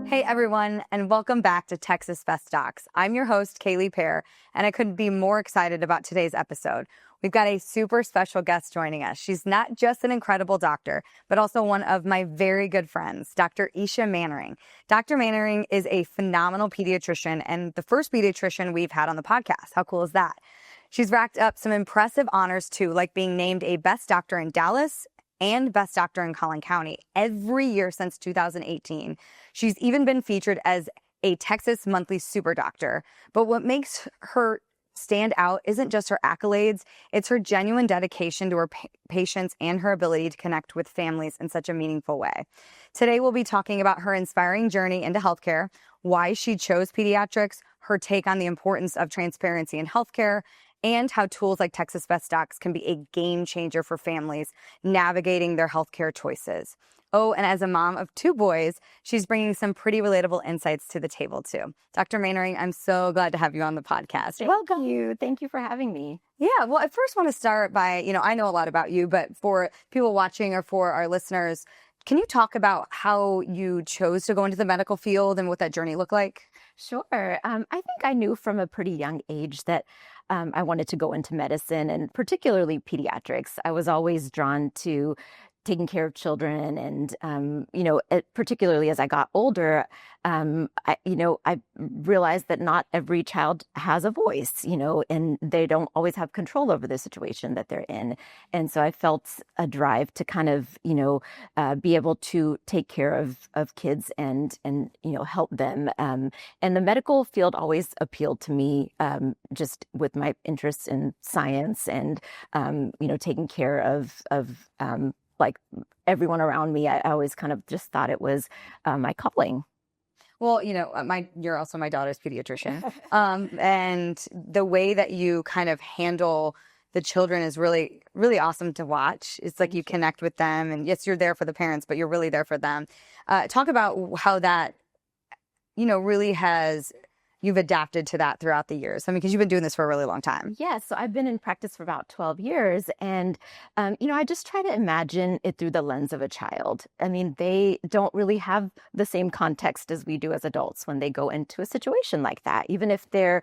Hey everyone, and welcome back to Texas Best Docs. I'm your host, Kaylee Pear, and I couldn't be more excited about today's episode. We've got a super special guest joining us. She's not just an incredible doctor, but also one of my very good friends, Dr. Isha Mannering. Dr. Mannering is a phenomenal pediatrician and the first pediatrician we've had on the podcast. How cool is that? She's racked up some impressive honors too, like being named a Best Doctor in Dallas and Best Doctor in Collin County every year since 2018. She's even been featured as a Texas Monthly Super Doctor. But what makes her stand out isn't just her accolades, it's her genuine dedication to her patients and her ability to connect with families in such a meaningful way. Today, we'll be talking about her inspiring journey into healthcare, why she chose pediatrics, her take on the importance of transparency in healthcare, and how tools like Texas Best Docs can be a game changer for families navigating their healthcare choices. Oh, and as a mom of two boys, she's bringing some pretty relatable insights to the table too. Dr. Mannering, I'm so glad to have you on the podcast. Welcome. Thank you for having me. Yeah, well, I first want to start by, I know a lot about you, but for people watching or for our listeners, can you talk about how you chose to go into the medical field and what that journey looked like? Sure. I think I knew from a pretty young age that I wanted to go into medicine and particularly pediatrics. I was always drawn to taking care of children. And, particularly as I got older, I realized that not every child has a voice, and they don't always have control over the situation that they're in. And so I felt a drive to kind of, be able to take care of kids and help them. And the medical field always appealed to me, just with my interest in science and, taking care of like everyone around me. I always kind of just thought it was my calling. Well, you're also my daughter's pediatrician. And the way that you kind of handle the children is really, really awesome to watch. It's like you connect with them, and yes, you're there for the parents, but you're really there for them. Talk about how that, really you've adapted to that throughout the years. I mean, because you've been doing this for a really long time. Yeah, so I've been in practice for about 12 years. And, I just try to imagine it through the lens of a child. I mean, they don't really have the same context as we do as adults when they go into a situation like that. Even if they're,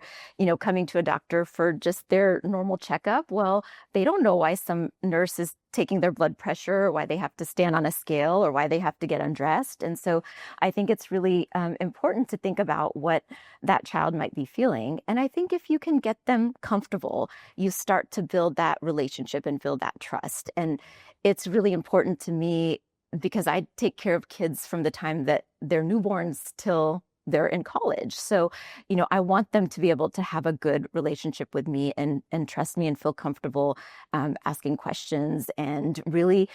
coming to a doctor for just their normal checkup, well, they don't know why some nurse is taking their blood pressure, or why they have to stand on a scale, or why they have to get undressed. And so I think it's really important to think about what that child might be feeling. And I think if you can get them comfortable, you start to build that relationship and build that trust. And it's really important to me because I take care of kids from the time that they're newborns till they're in college. So, I want them to be able to have a good relationship with me and trust me and feel comfortable asking questions and really,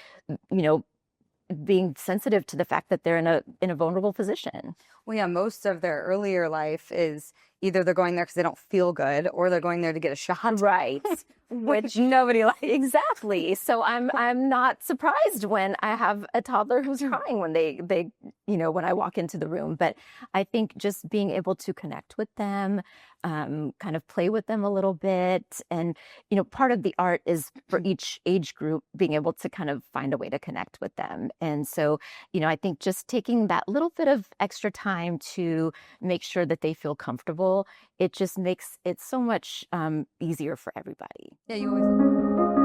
being sensitive to the fact that they're in a vulnerable position. Well, yeah, most of their earlier life is either they're going there because they don't feel good, or they're going there to get a shot. Right. Which nobody likes. Exactly. So I'm not surprised when I have a toddler who's crying when they when I walk into the room. But I think just being able to connect with them, kind of play with them a little bit. And, part of the art is for each age group being able to kind of find a way to connect with them. And so, I think just taking that little bit of extra time to make sure that they feel comfortable, it just makes it so much easier for everybody. Yeah, you always.